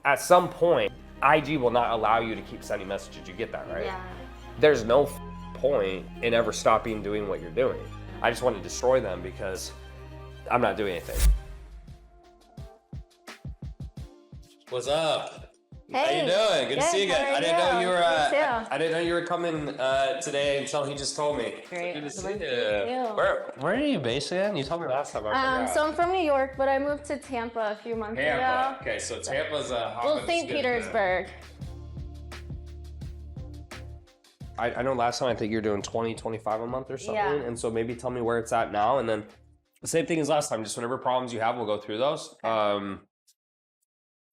at some point, IG will not allow you to keep sending messages. You get that, right? Yeah. There's no point in ever stopping doing what you're doing. I just want to destroy them because I'm not doing anything. What's up? Hey, how you doing? Good to see you how again. are I didn't know you were. You too. I didn't know you were coming today until he just told me. Great. Good to see Good you. to see you. Where are you based again? You told me last time. I forgot. So I'm from New York, but I moved to Tampa a few months Tampa. ago. Okay, so Tampa's a Well, St. Petersburg. I know last time I think you were doing 20, 25 a month or something. Yeah. And so maybe tell me where it's at now. And then the same thing as last time, just whatever problems you have, we'll go through those.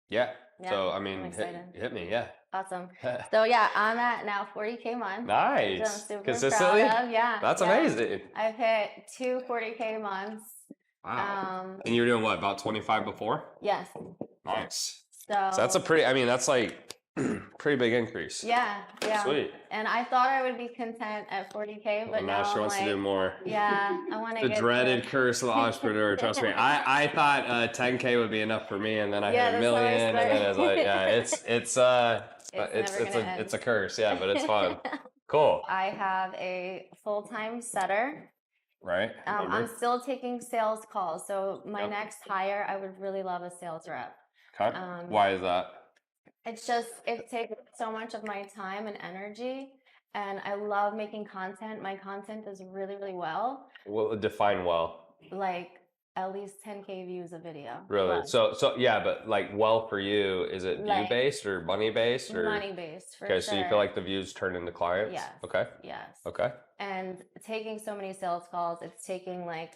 Yeah. So, I mean, hit me. Yeah. Awesome. So yeah, I'm at now 40K months. Nice. Which I'm super Consistently? proud of. Yeah. That's amazing. I've hit 2 40K months. Wow. And you were doing what, about 25 before? Yes. Nice. So that's a pretty, I mean, that's like pretty big increase. Yeah. Sweet. And I thought I would be content at 40K, but now she wants to do more. Yeah, I want to The dreaded curse of the entrepreneur. Trust me. I thought 10K would be enough for me, and then I hit a million, and then it's like, it's a curse. Yeah, but it's fun. Cool. I have a full-time setter. Right. I'm still taking sales calls. So my next hire, I would really love a sales rep. Okay. Why is that? It's just, it takes so much of my time and energy, and I love making content. My content does really, really well. Well, define well. Like at least 10K views a video. Really? Plus. So yeah, but like well for you, is it view based or money based or? Money based, for okay, sure. so you feel like the views turn into clients? Yes. Okay. Yes. Okay. And taking so many sales calls, it's taking like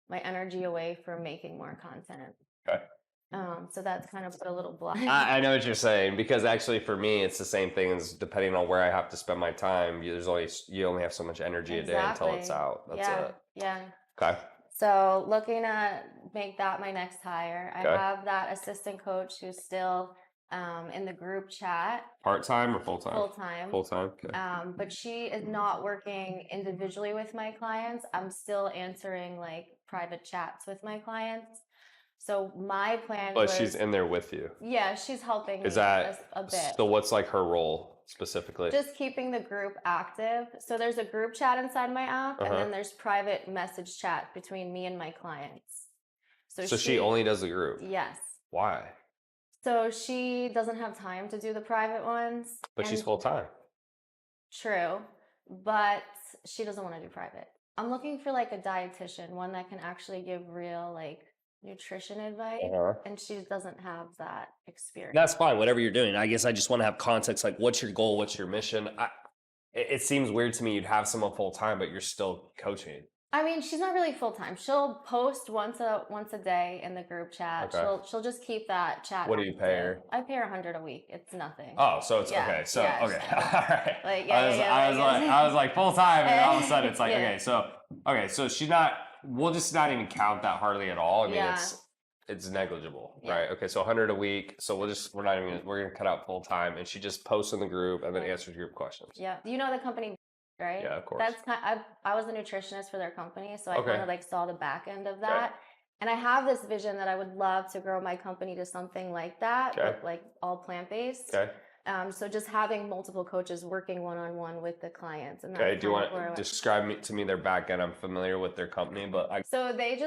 my energy away from making more content. Okay. So that's kind of put a little block. I know what you're saying, because actually for me it's the same thing as depending on where I have to spend my time. You only have so much energy a day until it's out. That's it. Yeah. Okay. So looking to make that my next hire. I have that assistant coach who's still in the group chat. Part-time or full-time? Full-time. Full-time. Okay. But she is not working individually with my clients. I'm still answering like private chats with my clients. So my plan was... But she's in there with you. Yeah, she's helping me a bit. So what's like her role specifically? Just keeping the group active. So there's a group chat inside my app, and then there's private message chat between me and my clients. So she only does the group? Yes. Why? So she doesn't have time to do the private ones. But she's full-time. True. But she doesn't want to do private. I'm looking for like a dietitian, one that can actually give real like nutrition advice, and she doesn't have that experience. That's fine, whatever you're doing. I guess I just want to have context, like what's your goal, what's your mission? It seems weird to me you'd have someone full-time, but you're still coaching. I mean, she's not really full-time. She'll post once a day in the group chat. Okay. She'll just keep that chat. What do you pay her? I pay her $100 a week. It's nothing. Oh, so it's okay. So okay. All right. Like, I was like full-time, and all of a sudden it's like okay, so she's not. We'll just not even count that hardly at all. I mean, it's negligible, right? Okay, so 100 a week. So we're gonna cut out full time, and she just posts in the group and then answers group questions. Yeah, you know the company, right? Yeah, of course. I was a nutritionist for their company, so I kind of like saw the back end of that. And I have this vision that I would love to grow my company to something like that, but like all plant-based. Okay. So just having multiple coaches working one-on-one with the clients. And okay, do you want to describe to me their back end? I'm familiar with their company, but So they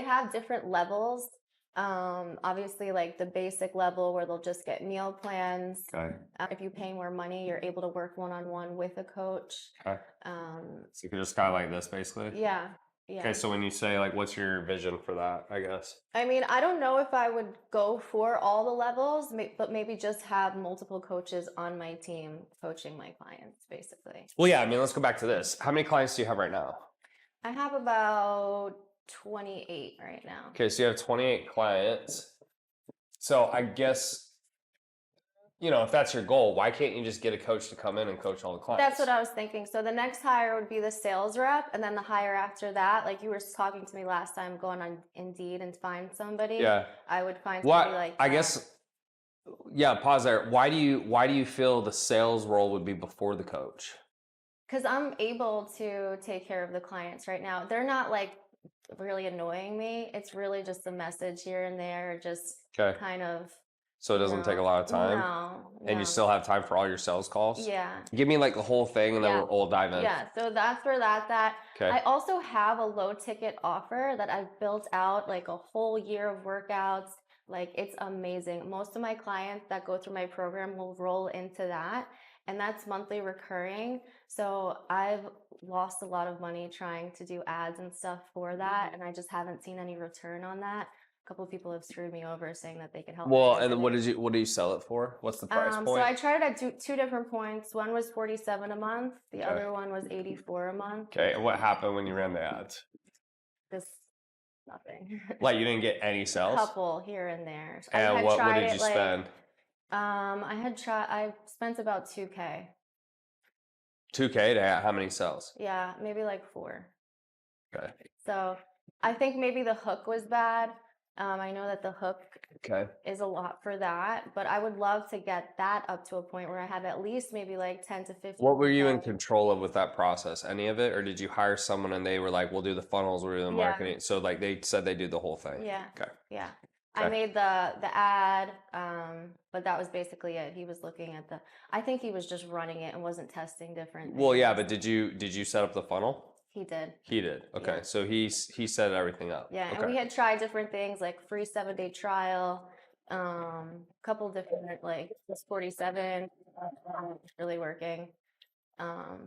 have different levels. Obviously like the basic level where they'll just get meal plans. Okay. If you pay more money, you're able to work one-on-one with a coach. Okay. So you can just kind of like this basically? Yeah. Yeah. Okay, so when you say like, what's your vision for that, I guess? I mean, I don't know if I would go for all the levels, but maybe just have multiple coaches on my team coaching my clients, basically. Well, yeah, I mean, let's go back to this. How many clients do you have right now? I have about 28 right now. Okay, so you have 28 clients. So I guess, if that's your goal, why can't you just get a coach to come in and coach all the clients? That's what I was thinking. So the next hire would be the sales rep, and then the hire after that, like you were talking to me last time, going on Indeed and find somebody. Yeah. I would find somebody like that. I guess, yeah, pause there. Why do you feel the sales role would be before the coach? Because I'm able to take care of the clients right now. They're not like really annoying me. It's really just a message here and there, just kind of So it doesn't take a lot of time? And you still have time for all your sales calls? Yeah. Give me like the whole thing and then we'll dive in. Yeah, so that's where that's at. Okay. I also have a low ticket offer that I've built out like a whole year of workouts. Like it's amazing. Most of my clients that go through my program will roll into that, and that's monthly recurring. So I've lost a lot of money trying to do ads and stuff for that, and I just haven't seen any return on that. A couple of people have screwed me over saying that they could help me. Well, and then what do you sell it for? What's the price point? So I tried it at two different points. One was $47 a month. The other one was $84 a month. Okay, and what happened when you ran the ads? Nothing. Like you didn't get any sales? A couple here and there. And what did you spend? I spent about $2K. $2K to how many sales? Yeah, maybe like 4. Okay. So I think maybe the hook was bad. I know that the hook is a lot for that, but I would love to get that up to a point where I have at least maybe like 10 to 15. What were you in control of with that process? Any of it? Or did you hire someone and they were like, we'll do the funnels, we'll do the marketing? So like they said they do the whole thing? Yeah. Okay. Yeah. I made the ad, but that was basically it. He was looking at I think he was just running it and wasn't testing different things. Well, yeah, but did you set up the funnel? He did. He did. Okay. Yeah. So he set everything up. Yeah. And we had tried different things like free 7-day trial, couple different like this 47 really working.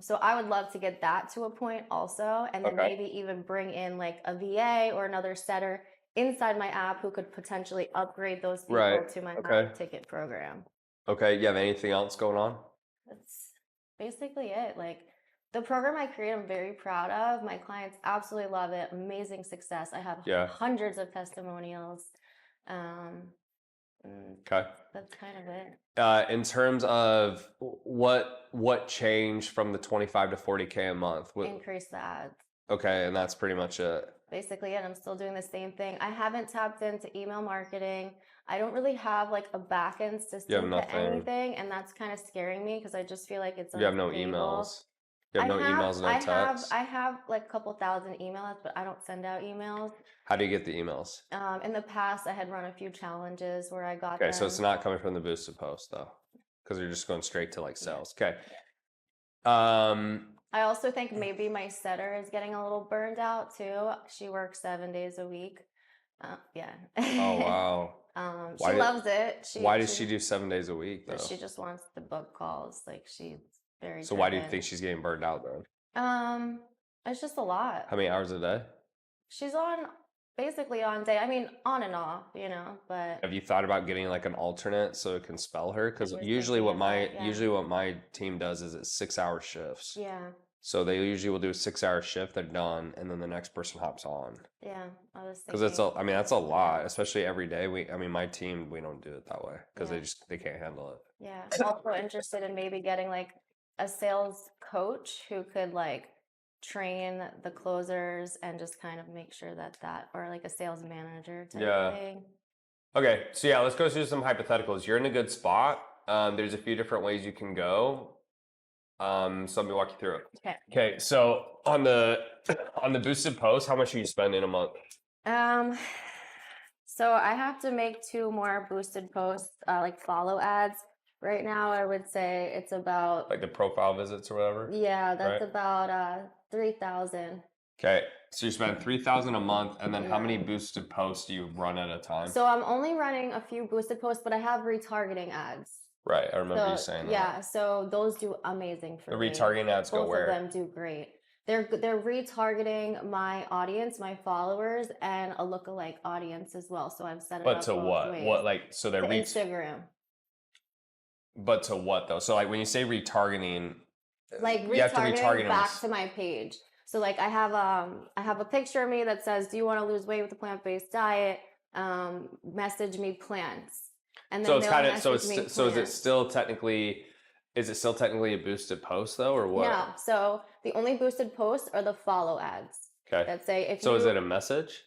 So I would love to get that to a point also, and then maybe even bring in like a VA or another setter inside my app who could potentially upgrade those people to my high ticket program. Okay. You have anything else going on? That's basically it. Like, the program I create, I'm very proud of. My clients absolutely love it. Amazing success. I have hundreds of testimonials. Okay. That's kind of it. In terms of what changed from the 25 to 40K a month? Increase the ads. Okay, and that's pretty much it. Basically it. I'm still doing the same thing. I haven't tapped into email marketing. I don't really have like a back end system to anything, and that's kind of scaring me because I just feel like it's You have no emails. You have emails, no texts? I have like a couple thousand emails, but I don't send out emails. How do you get the emails? In the past, I had run a few challenges where I got them. So it's not coming from the boosted post though, because you're just going straight to like sales. Okay. I also think maybe my setter is getting a little burned out too. She works 7 days a week. Yeah. Oh, wow. She loves it. Why does she do 7 days a week though? She just wants to book calls. Like she's very. So why do you think she's getting burned out then? It's just a lot. How many hours a day? She's basically on day. I mean, on and off, but. Have you thought about getting like an alternate so it can spell her? Because usually what my team does is it's 6-hour shifts. Yeah. So they usually will do a 6-hour shift, they're done, and then the next person hops on. Yeah, I was thinking. Because that's a lot, especially every day. My team, we don't do it that way because they can't handle it. Yeah, I'm also interested in maybe getting like a sales coach who could like train the closers and just kind of make sure that or like a sales manager type thing. Okay, so let's go through some hypotheticals. You're in a good spot. There's a few different ways you can go. So let me walk you through it. Okay. So on the boosted post, how much are you spending a month? So I have to make 2 more boosted posts, like follow ads. Right now, I would say it's about like the profile visits or whatever. Yeah, that's about 3,000. Okay, so you spend 3,000 a month, and then how many boosted posts do you run at a time? So I'm only running a few boosted posts, but I have retargeting ads. Right, I remember you saying that. Yeah, so those do amazing for me. The retargeting ads go where? Both of them do great. They're retargeting my audience, my followers, and a lookalike audience as well. So I've set it up. But to what? Ways. What so they're Instagram. But to what though? So like when you say retargeting, like retargeting back to my page. So like I have a picture of me that says, "Do you want to lose weight with a plant-based diet? Message me plants." And then so it's kind of is it still technically a boosted post though, or what? No. So the only boosted posts are the follow ads. Okay. That say is it a message,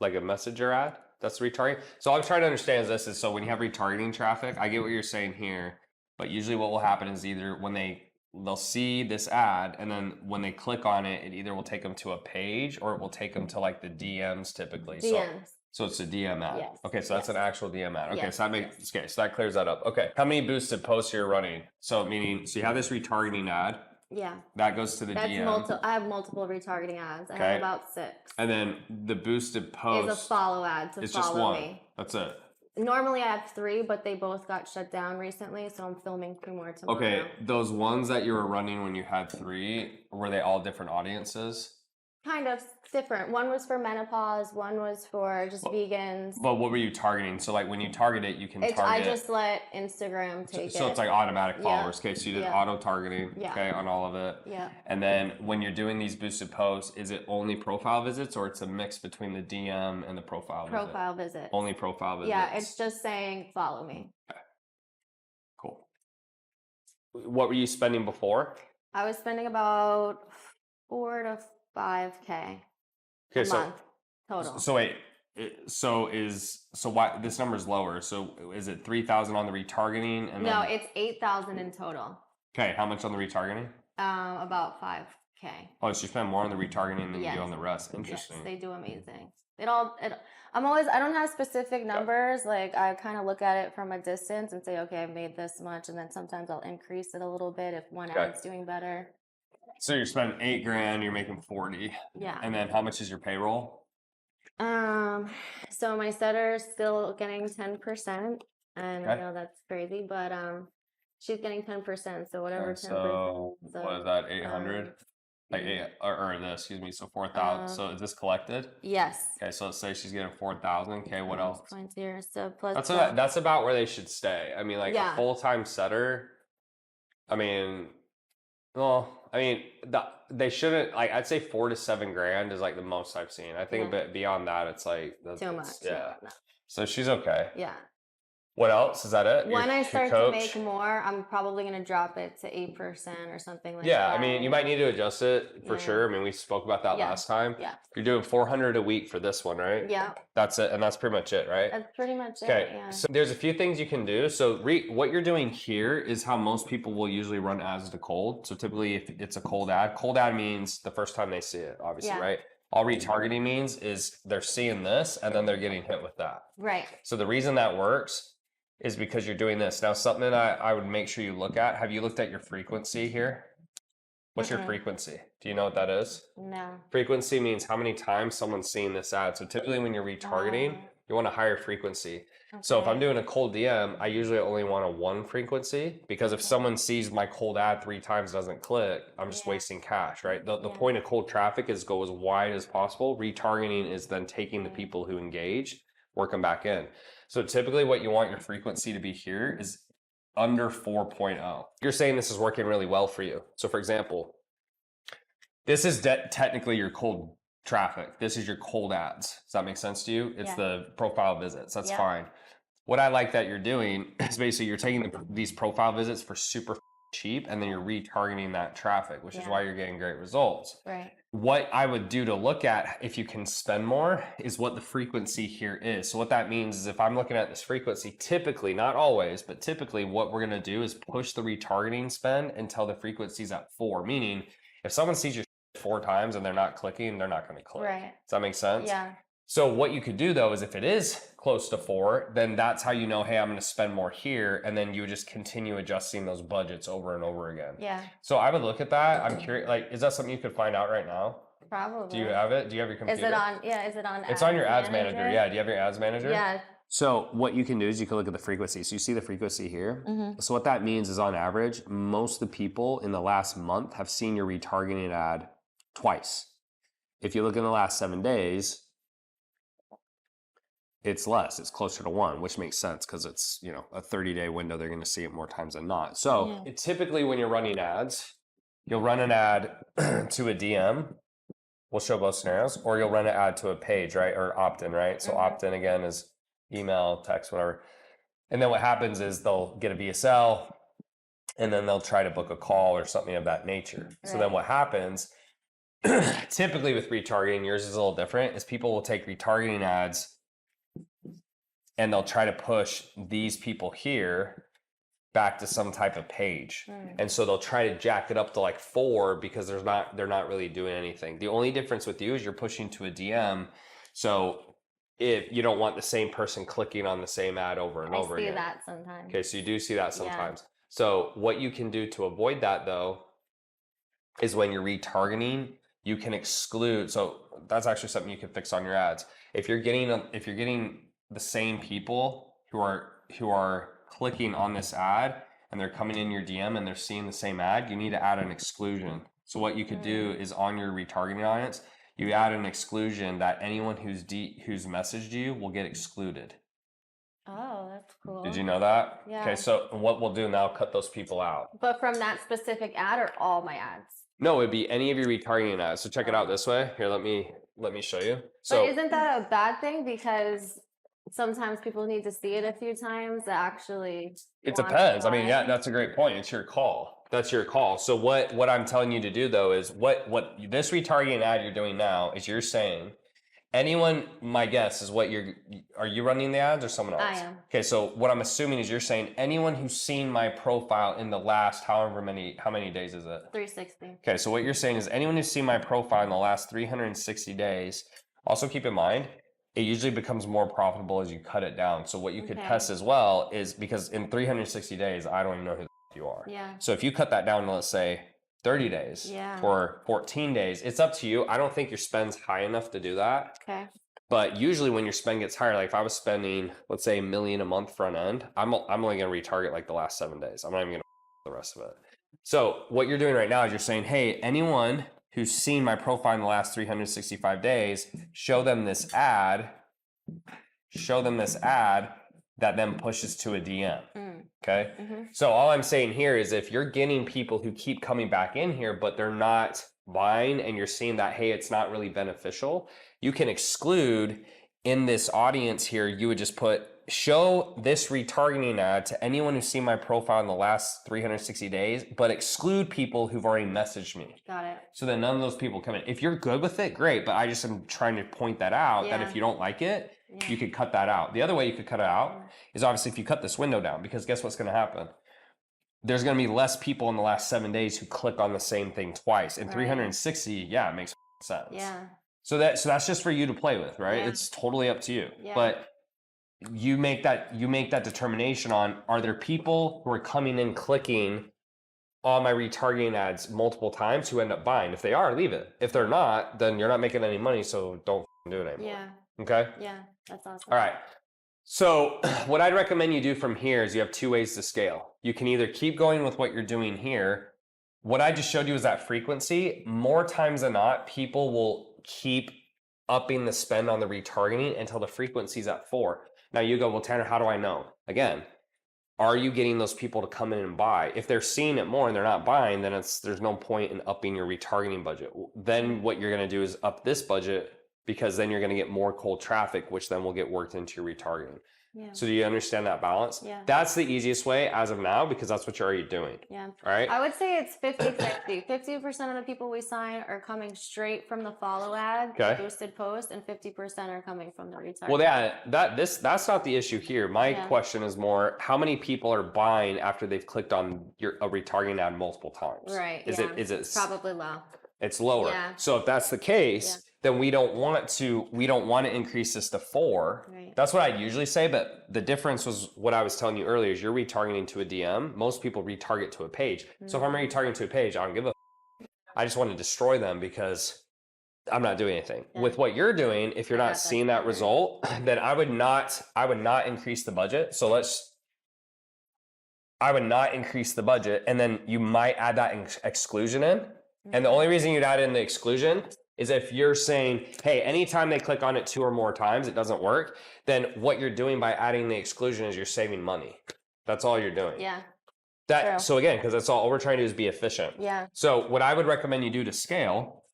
like a messenger ad? That's retargeting. So all I'm trying to understand is so when you have retargeting traffic, I get what you're saying here, but usually what will happen is either when they'll see this ad, and then when they click on it, it either will take them to a page or it will take them to like the DMs typically. DMs. So it's a DM ad. Yes. Okay, so that's an actual DM ad. Okay, Yes. so that makes okay, so that clears that up. Okay, how many boosted posts you're running? So meaning, so you have this retargeting ad. Yeah. That goes to the That's DM. I have multiple retargeting ads. I Okay. have about 6. And then the boosted post Is a follow ad to it's follow just one. me. That's it. Normally I have 3, but they both got shut down recently, so I'm filming 2 more tomorrow. Okay, those ones that you were running when you had 3, were they all different audiences? Kind of different. One was for menopause, one was for just vegans. But what were you targeting? So like when you target it, you can target. I just let Instagram take it. So it's like automatic followers. Okay, so you did auto targeting. Yeah. Okay, on all of it. Yeah. And then when you're doing these boosted posts, is it only profile visits or it's a mix between the DM and the profile visit? Profile visit. Only profile visits. Yeah, it's just saying follow me. Okay. Cool. What were you spending before? I was spending about 4 to 5K a month total. So wait, so why this number's lower? So is it 3,000 on the retargeting and no, it's 8,000 in total. Okay, how much on the retargeting? About 5K. Oh, so you spend more on the retargeting than you do on the rest. Interesting. Yes, they do amazing. I don't have specific numbers. Like I kind of look at it from a distance and say, okay, I've made this much, and then sometimes I'll increase it a little bit if one ad's doing better. So you're spending $8,000, you're making 40. Yeah. And then how much is your payroll? So my setter's still getting 10%, and I know that's crazy, but she's getting 10%. So whatever 10%. So what is that? 800. Like excuse me. So 4,000. So is this collected? Yes. Okay. So let's say she's getting 4,000. Okay. What else? Points here. So plus. That's about where they should stay. I mean, like a full-time setter. I mean. Well, I mean, they shouldn't, like, I'd say 4 to 7 grand is like the most I've seen. I think beyond that, it's like too much. Yeah. No. So she's okay. Yeah. What else? Is that it? When I start to make more, I'm probably going to drop it to 8% or something like that. Yeah, I mean, you might need to adjust it for sure. I mean, we spoke about that last time. Yeah. You're doing 400 a week for this one, right? Yeah. That's it, and that's pretty much it, right? That's pretty much it. Okay. Yeah. So there's a few things you can do. So what you're doing here is how most people will usually run ads to cold. So typically, if it's a cold ad means the first time they see it, obviously, right? All retargeting means is they're seeing this and then they're getting hit with that. Right. So the reason that works is because you're doing this. Now, something that I would make sure you look at, have you looked at your frequency here? What's your frequency? Do you know what that is? No. Frequency means how many times someone's seeing this ad. So typically when you're retargeting, you want a higher frequency. Okay. So if I'm doing a cold DM, I usually only want a 1 frequency because if someone sees my cold ad 3 times, doesn't click, I'm just wasting cash, right? The point of cold traffic is go as wide as possible. Retargeting is then taking the people who engage, work them back in. So typically what you want your frequency to be here is under 4.0. You're saying this is working really well for you. So for example, this is technically your cold traffic. This is your cold ads. Does that make sense to you? It's the profile visits. That's fine. What I like that you're doing is basically you're taking these profile visits for super cheap and then you're retargeting that traffic, which is why you're getting great results. Right. What I would do to look at if you can spend more is what the frequency here is. So what that means is if I'm looking at this frequency, typically, not always, but typically what we're going to do is push the retargeting spend until the frequency's at 4, meaning if someone sees your 4 times and they're not clicking, they're not going to click. Right. Does that make sense? Yeah. So what you could do though is if it is close to 4, then that's how you know, hey, I'm going to spend more here. And then you just continue adjusting those budgets over and over again. Yeah. So I would look at that. I'm curious, like, is that something you could find out right now? Probably. Do you have it? Do you have your computer? Is it on? Yeah. Is it on? It's on your ads manager. Yeah. Do you have your ads manager? Yeah. So what you can do is you can look at the frequency. So you see the frequency here. So what that means is on average, most of the people in the last month have seen your retargeting ad twice. If you look in the last 7 days, it's less. It's closer to 1, which makes sense because it's, you know, a 30-day window. They're going to see it more times than not. So typically when you're running ads, you'll run an ad to a DM. We'll show both scenarios. Or you'll run an ad to a page, right? Or opt-in, right? So opt-in again is email, text, whatever. And then what happens is they'll get a VSL and then they'll try to book a call or something of that nature. Right. So then what happens, typically with retargeting, yours is a little different, is people will take retargeting ads and they'll try to push these people here back to some type of page. And so they'll try to jack it up to like 4 because they're not really doing anything. The only difference with you is you're pushing to a DM. So if you don't want the same person clicking on the same ad over and over again. I see that sometimes. Okay, so you do see that sometimes. So what you can do to avoid that though is when you're retargeting, you can exclude. So that's actually something you can fix on your ads. If you're getting the same people who are clicking on this ad and they're coming in your DM and they're seeing the same ad, you need to add an exclusion. So what you could do is on your retargeting audience, you add an exclusion that anyone who's messaged you will get excluded. Oh, that's cool. Did you know that? Yeah. Okay, so what we'll do now, cut those people out. But from that specific ad or all my ads? No, it'd be any of your retargeting ads. So check it out this way. Here, let me show you. So but isn't that a bad thing? Because sometimes people need to see it a few times to actually. It depends. I mean, yeah, that's a great point. It's your call. That's your call. So what I'm telling you to do though is what this retargeting ad you're doing now is you're saying anyone, my guess is are you running the ads or someone else? I am. Okay, so what I'm assuming is you're saying anyone who's seen my profile in the last how many days is it? 360. Okay, so what you're saying is anyone who's seen my profile in the last 360 days, also keep in mind, it usually becomes more profitable as you cut it down. So what you could test as well is because in 360 days, I don't even know who you are. Yeah. So if you cut that down to, let's say, 30 days or 14 days, it's up to you. I don't think your spend's high enough to do that. Okay. But usually when your spend gets higher, like if I was spending, let's say $1 million a month front end, I'm only going to retarget like the last 7 days. I'm not even going to the rest of it. So what you're doing right now is you're saying, hey, anyone who's seen my profile in the last 365 days, show them this ad that then pushes to a DM. Okay. So all I'm saying here is if you're getting people who keep coming back in here, but they're not buying and you're seeing that, hey, it's not really beneficial, you can exclude in this audience here, you would just put, show this retargeting ad to anyone who's seen my profile in the last 360 days, but exclude people who've already messaged me. Got it. So then none of those people come in. If you're good with it, great. But I just am trying to point that out that if you don't like it, you could cut that out. The other way you could cut it out is obviously if you cut this window down, because guess what's going to happen? There's going to be less people in the last 7 days who click on the same thing twice. In 360, yeah, it makes sense. Yeah. So that's just for you to play with, right? It's totally up to you. Yeah. But you make that determination on, are there people who are coming in clicking on my retargeting ads multiple times who end up buying? If they are, leave it. If they're not, then you're not making any money, so don't do it anymore. Yeah. Okay? Yeah, that's awesome. All right. So what I'd recommend you do from here is you have 2 ways to scale. You can either keep going with what you're doing here. What I just showed you is that frequency. More times than not, people will keep upping the spend on the retargeting until the frequency's at 4. Now you go, well, Tanner, how do I know? Again, are you getting those people to come in and buy? If they're seeing it more and they're not buying, then there's no point in upping your retargeting budget. Then what you're going to do is up this budget, because then you're going to get more cold traffic, which then will get worked into your retargeting. Yeah. So do you understand that balance? Yeah. That's the easiest way as of now, because that's what you're already doing. Yeah. All right. I would say it's 50-50. 50% of the people we sign are coming straight from the follow ad, boosted post, and 50% are coming from the retargeting. Well, yeah, that's not the issue here. My question is more, how many people are buying after they've clicked on a retargeting ad multiple times? Right. Is it probably low? It's lower. Yeah. So if that's the case, then we don't want to increase this to 4. Right. That's what I usually say, but the difference was what I was telling you earlier is you're retargeting to a DM. Most people retarget to a page. So if I'm retargeting to a page, I don't give a I just want to destroy them because I'm not doing anything. Yeah. With what you're doing, if you're not seeing that result, then I would not increase the budget. So I would not increase the budget, and then you might add that exclusion in. And the only reason you'd add in the exclusion is if you're saying, hey, anytime they click on it 2 or more times, it doesn't work, then what you're doing by adding the exclusion is you're saving money. That's all you're doing. Yeah. So again, because that's all we're trying to do is be efficient. Yeah. So what I would recommend you do to scale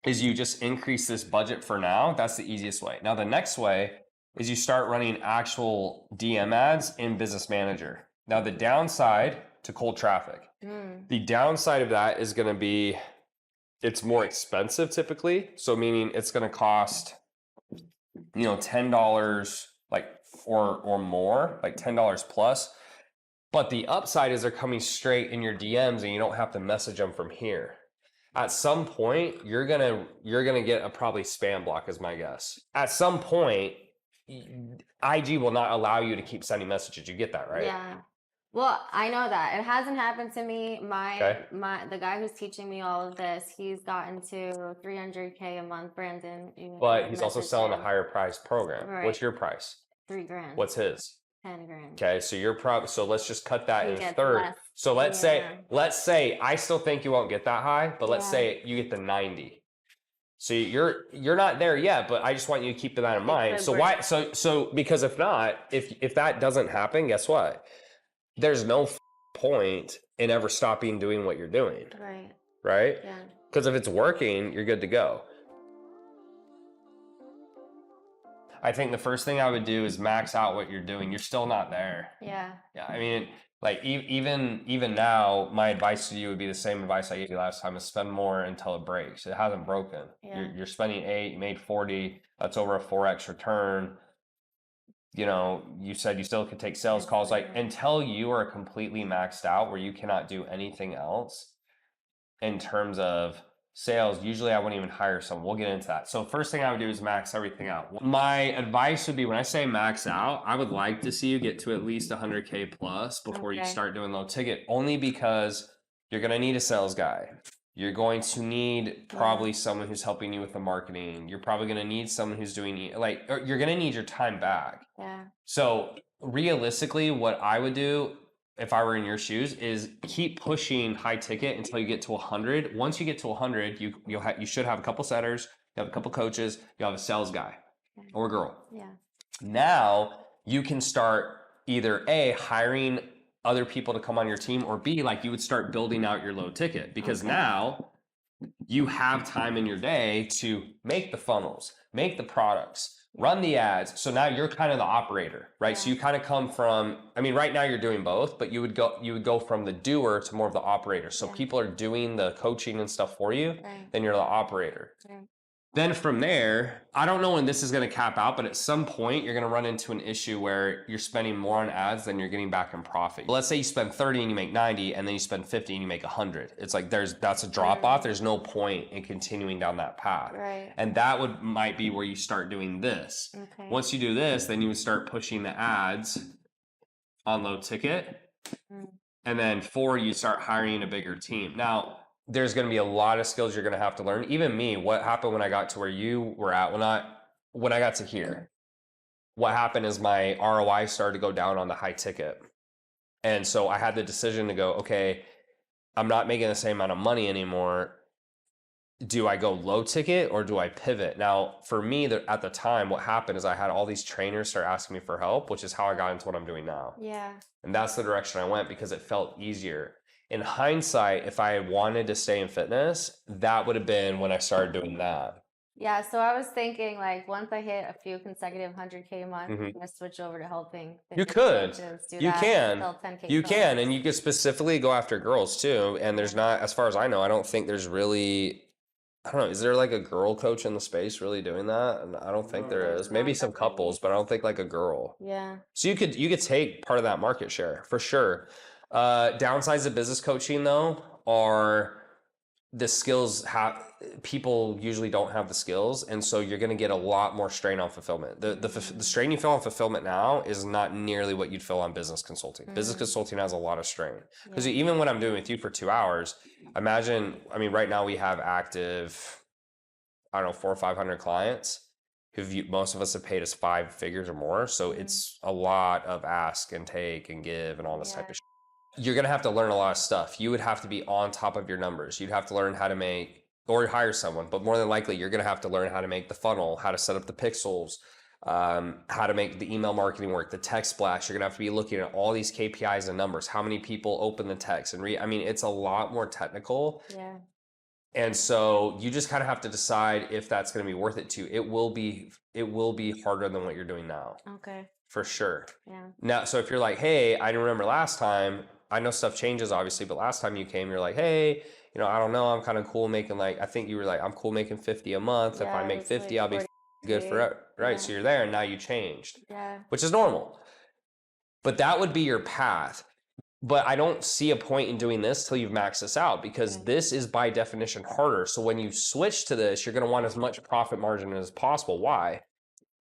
is you just increase this budget for now. That's the easiest way. Now, the next way is you start running actual DM ads in Business Manager. Now, the downside to cold traffic, the downside of that is going to be it's more expensive typically. So meaning it's going to cost, $10 like or more, like $10 plus. But the upside is they're coming straight in your DMs and you don't have to message them from here. At some point, you're gonna get a probably spam block, is my guess. At some point, IG will not allow you to keep sending messages. You get that, right? Yeah. Well, I know that. It hasn't happened to me. The guy who's teaching me all of this, he's gotten to 300K a month, Brandon. But he's also selling a higher price program. Right. What's your price? $3,000. What's his? 10 grand. Okay, so you're probably, so let's just cut that in third. Less. So let's say I still think you won't get that high, but let's say you get the 90. So you're not there yet, but I just want you to keep that in mind. So why? So because if not, if that doesn't happen, guess what? There's no point in ever stopping doing what you're doing. Right. Right? Yeah. Because if it's working, you're good to go. I think the first thing I would do is max out what you're doing. You're still not there. Yeah. Yeah. I mean, like even now, my advice to you would be the same advice I gave you last time: is spend more until it breaks. It hasn't broken. Yeah. You're spending 8, you made 40. That's over a 4x return. You know, you said you still could take sales calls. Like until you are completely maxed out where you cannot do anything else in terms of sales, usually I wouldn't even hire someone. We'll get into that. So first thing I would do is max everything out. My advice would be, when I say max out, I would like to see you get to at least 100K plus before you start doing low ticket, only because you're going to need a sales guy. You're going to need probably someone who's helping you with the marketing. You're probably going to need someone who's doing, you're going to need your time back. Yeah. So realistically, what I would do if I were in your shoes is keep pushing high ticket until you get to 100. Once you get to 100, you should have a couple setters, you have a couple coaches, you have a sales guy or girl. Yeah. Now you can start either A, hiring other people to come on your team, or B, like you would start building out your low ticket, because now you have time in your day to make the funnels, make the products, run the ads. So now you're kind of the operator, right? Yeah. So you kind of come from, I mean, right now you're doing both, but you would go from the doer to more of the operator. So people are doing the coaching and stuff for you, then you're the operator. Then from there, I don't know when this is going to cap out, but at some point you're going to run into an issue where you're spending more on ads than you're getting back in profit. Let's say you spend 30 and you make 90, and then you spend 50 and you make 100. It's like that's a drop off. There's no point in continuing down that path. Right. And that might be where you start doing this. Okay. Once you do this, then you would start pushing the ads on low ticket. And then 4, you start hiring a bigger team. Now, there's going to be a lot of skills you're going to have to learn. Even me, what happened when I got to where you were at, when I got to here, what happened is my ROI started to go down on the high ticket. And so I had the decision to go, okay, I'm not making the same amount of money anymore. Do I go low ticket or do I pivot? Now, for me, at the time, what happened is I had all these trainers start asking me for help, which is how I got into what I'm doing now. Yeah. And that's the direction I went because it felt easier. In hindsight, if I had wanted to stay in fitness, that would have been when I started doing that. Yeah, so I was thinking, like, once I hit a few consecutive 100K a month, I'm going to switch over to helping. You could. You can. You can. And you could specifically go after girls too. And there's not, as far as I know, I don't think there's really, I don't know, is there like a girl coach in the space really doing that? And I don't think there is. Maybe some couples, but I don't think like a girl. Yeah. So you could take part of that market share for sure. Downsides of business coaching though are the skills. People usually don't have the skills, and so you're going to get a lot more strain on fulfillment. The strain you feel on fulfillment now is not nearly what you'd feel on business consulting. Business consulting has a lot of strain because even when I'm doing with you for 2 hours, imagine, I mean, right now we have active, I don't know, 400 or 500 clients most of us have paid us 5 figures or more. So it's a lot of ask and take and give and all this type of shit. You're going to have to learn a lot of stuff. You would have to be on top of your numbers. You'd have to learn how to make, or hire someone, but more than likely you're going to have to learn how to make the funnel, how to set up the pixels, how to make the email marketing work, the text splash. You're going to have to be looking at all these KPIs and numbers, how many people open the text and read. I mean, it's a lot more technical. Yeah. And so you just kind of have to decide if that's going to be worth it to you. It will be harder than what you're doing now. Okay. For sure. Yeah. Now, so if you're like, hey, I remember last time, I know stuff changes obviously, but last time you came, you're like, hey, you know, I don't know, I'm kind of cool making I think you were like, I'm cool making 50 a month. If I make 50, I'll be good forever. Right. Yeah. So you're there and now you changed. Yeah. Which is normal. But that would be your path. but I don't see a point in doing this till you've maxed this out, because this is by definition harder. So when you switch to this, you're going to want as much profit margin as possible. Why?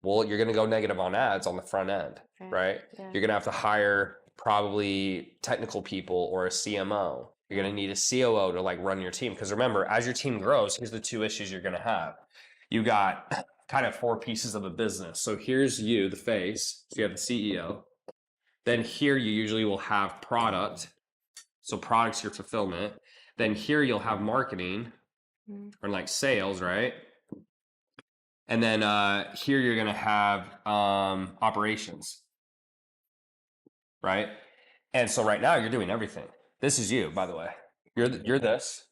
Well, you're going to go negative on ads on the front end, right? Yeah. You're going to have to hire probably technical people or a CMO. You're going to need a COO to like run your team. Because remember, as your team grows, here's the two issues you're going to have. You got kind of 4 pieces of a business. So here's you, the face. So you have the CEO. Then here you usually will have product. So product's your fulfillment. Then here you'll have marketing or like sales, right? And then here you're going to have operations, right? And so right now you're doing everything. This is you, by the way. You're this, you're this,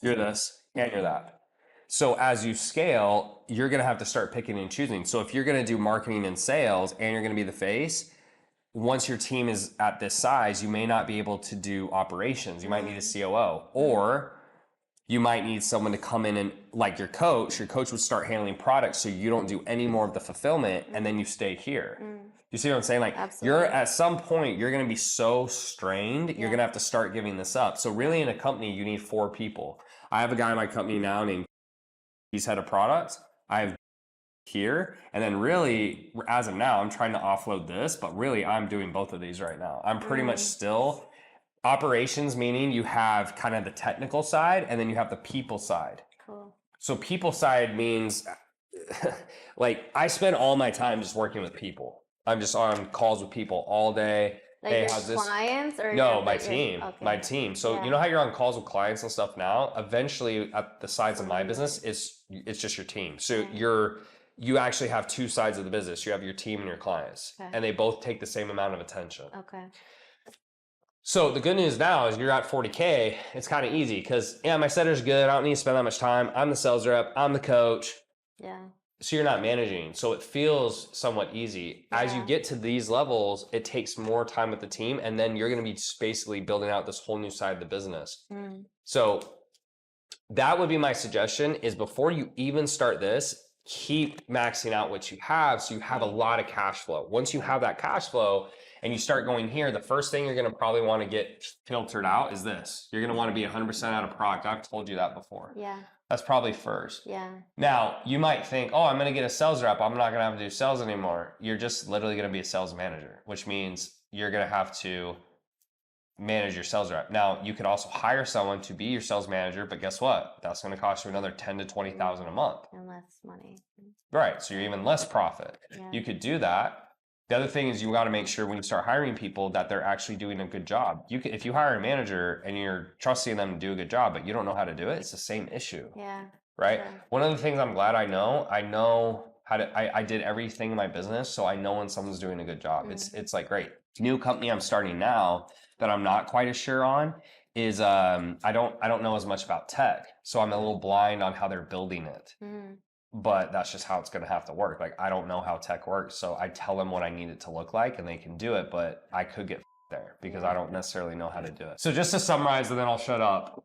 you're this, and you're that. So as you scale, you're going to have to start picking and choosing. So if you're going to do marketing and sales and you're going to be the face, once your team is at this size, you may not be able to do operations. You might need a COO, or you might need someone to come in and, like your coach would start handling products so you don't do any more of the fulfillment, and then you stay here. You see what I'm saying? Like, you're at some point, you're going to be so strained, you're going to have to start giving this up. So really in a company, you need 4 people. I have a guy in my company now named, he's head of products. I have here, and then really as of now, I'm trying to offload this, but really I'm doing both of these right now. I'm pretty much still operations, meaning you have kind of the technical side and then you have the people side. Cool. So people side means like I spend all my time just working with people. I'm just on calls with people all day. Like your clients or no, my team. Okay. My team. So you know how you're on calls with clients and stuff now? Eventually at the size of my business, it's just your team. So you actually have 2 sides of the business. You have your team and your clients, and they both take the same amount of attention. Okay. So the good news now is you're at 40K. It's kind of easy because my setter's good. I don't need to spend that much time. I'm the sales rep. I'm the coach. Yeah. So you're not managing. So it feels somewhat easy. Yeah. As you get to these levels, it takes more time with the team, and then you're going to be basically building out this whole new side of the business. So that would be my suggestion, is before you even start this, keep maxing out what you have so you have a lot of cash flow. Once you have that cash flow and you start going here, the first thing you're going to probably want to get filtered out is this. You're going to want to be 100% out of product. I've told you that before. Yeah. That's probably first. Yeah. Now, you might think, oh, I'm going to get a sales rep. I'm not going to have to do sales anymore. You're just literally going to be a sales manager, which means you're going to have to manage your sales rep. Now, you could also hire someone to be your sales manager, but guess what? That's going to cost you another $10,000 to $20,000 a month. And less money. Right. So you're even less profit. Yeah. You could do that. The other thing is you got to make sure when you start hiring people that they're actually doing a good job. If you hire a manager and you're trusting them to do a good job, but you don't know how to do it, it's the same issue. Yeah. Right. Sure. One of the things I'm glad I know how to, I did everything in my business. So I know when someone's doing a good job. It's like, great. New company I'm starting now that I'm not quite as sure on is I don't know as much about tech. So I'm a little blind on how they're building it. But that's just how it's going to have to work. Like, I don't know how tech works. So I tell them what I need it to look like and they can do it, but I could get there because I don't necessarily know how to do it. So just to summarize, and then I'll shut up.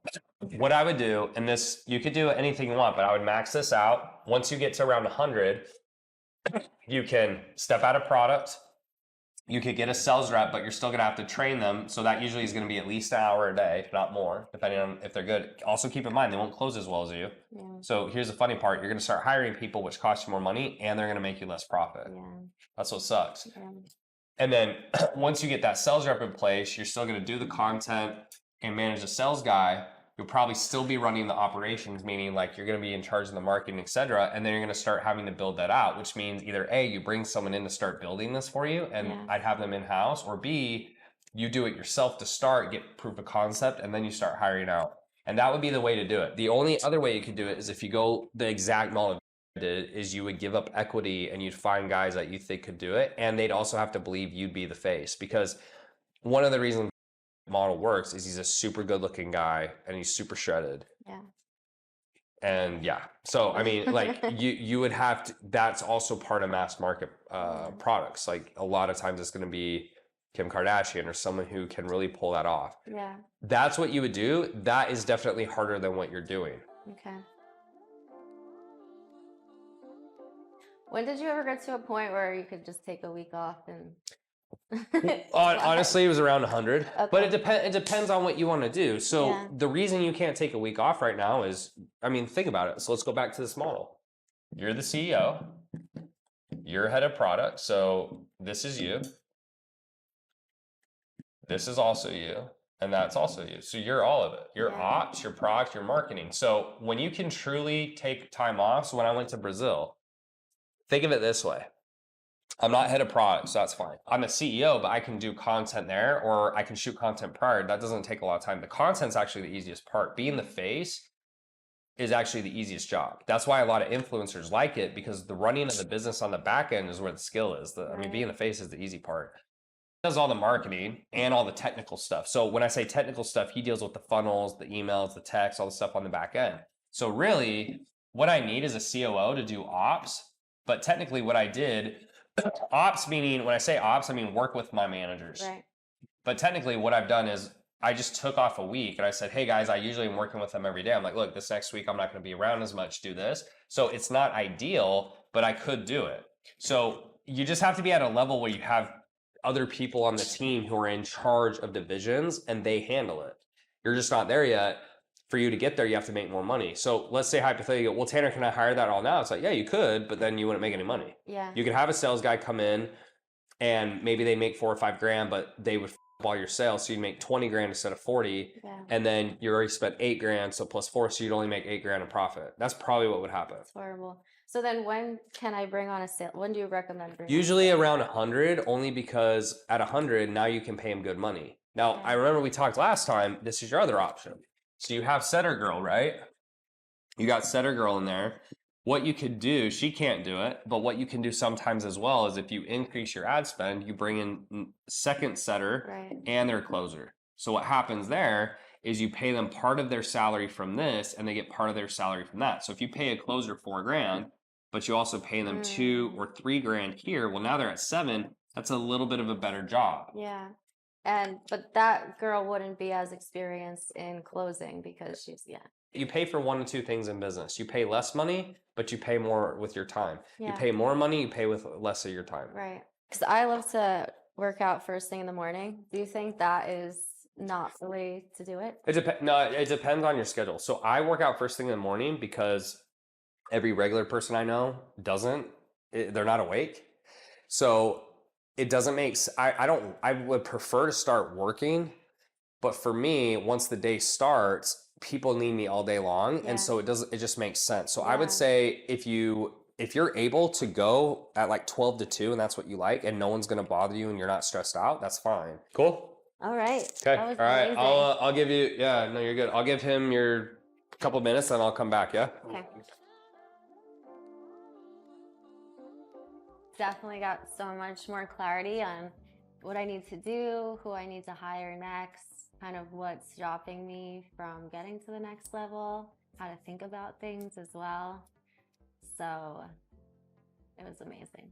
What I would do, and this, you could do anything you want, but I would max this out. Once you get to around 100, you can step out of product. You could get a sales rep, but you're still going to have to train them. So that usually is going to be at least an hour a day, if not more, depending on if they're good. Also keep in mind, they won't close as well as you. Yeah. So here's the funny part. You're going to start hiring people, which costs you more money, and they're going to make you less profit. Yeah. That's what sucks. Yeah. And then once you get that sales rep in place, you're still going to do the content and manage the sales guy. You'll probably still be running the operations, meaning like you're going to be in charge of the marketing, et cetera. And then you're going to start having to build that out, which means either A, you bring someone in to start building this for you, and I'd have them in-house, or B, you do it yourself to start, get proof of concept, and then you start hiring out. And that would be the way to do it. The only other way you could do it is if you go the exact model did, is you would give up equity and you'd find guys that you think could do it. And they'd also have to believe you'd be the face, because one of the reasons model works is he's a super good looking guy and he's super shredded. Yeah. And so I mean, like you would have to, that's also part of mass market products. Like a lot of times it's going to be Kim Kardashian or someone who can really pull that off. Yeah. That's what you would do. That is definitely harder than what you're doing. Okay. When did you ever get to a point where you could just take a week off and Honestly, it was around 100, Okay. but it depends on what you want to do. So Yeah. the reason you can't take a week off right now is, I mean, think about it. So let's go back to this model. You're the CEO. You're head of product. So this is you. This is also you. And that's also you. So you're all of it. Your ops, your product, your marketing. So when you can truly take time off. So when I went to Brazil, think of it this way. I'm not head of product, so that's fine. I'm a CEO, but I can do content there, or I can shoot content prior. That doesn't take a lot of time. The content's actually the easiest part. Being the face is actually the easiest job. That's why a lot of influencers like it, because the running of the business on the back end is where the skill is. I mean, being the face is the easy part. He does all the marketing and all the technical stuff. So when I say technical stuff, he deals with the funnels, the emails, the text, all the stuff on the back end. So really, what I need is a COO to do ops. But technically what I did, ops meaning, when I say ops, I mean work with my managers. Right. But technically what I've done is I just took off a week and I said, hey guys, I usually am working with them every day. I'm like, look, this next week I'm not going to be around as much, do this. So it's not ideal, but I could do it. So you just have to be at a level where you have other people on the team who are in charge of divisions and they handle it. You're just not there yet. For you to get there, you have to make more money. So let's say hypothetically, well, Tanner, can I hire that all now? It's like, yeah, you could, but then you wouldn't make any money. Yeah. You could have a sales guy come in and maybe they make $4 or $5 grand, but they would all your sales. So you make 20 grand instead of 40. Yeah. And then you already spent $8 grand. So plus 4, so you'd only make $8 grand in profit. That's probably what would happen. It's horrible. So then when can I bring on a sale? When do you recommend bringing Usually around 100, only because at 100, now you can pay them good money. Now, I remember we talked last time, this is your other option. So you have Setter Girl, right? You got Setter Girl in there. What you could do, she can't do it, but what you can do sometimes as well is if you increase your ad spend, you bring in second setter and their closer. So what happens there is you pay them part of their salary from this and they get part of their salary from that. So if you pay a closer $4 grand, but you also pay them 2 or 3 grand here, well, now they're at 7. That's a little bit of a better job. Yeah. But that girl wouldn't be as experienced in closing because she's, You pay for one of two things in business. You pay less money, but you pay more with your time. Yeah. You pay more money, you pay with less of your time. Right. Because I love to work out first thing in the morning. Do you think that is not the way to do it? No, it depends on your schedule. So I work out first thing in the morning because every regular person I know doesn't. They're not awake. So it doesn't make I would prefer to start working, but for me, once the day starts, people need me all day long, and so it just makes sense. So I would say if you're able to go at like 12 to 2 and that's what you like and no one's going to bother you and you're not stressed out, that's fine. Cool? All right. Okay. All right. I'll give you no, you're good. I'll give him your couple minutes and I'll come back, yeah? Okay. Definitely got so much more clarity on what I need to do, who I need to hire next, kind of what's stopping me from getting to the next level, how to think about things as well. So it was amazing.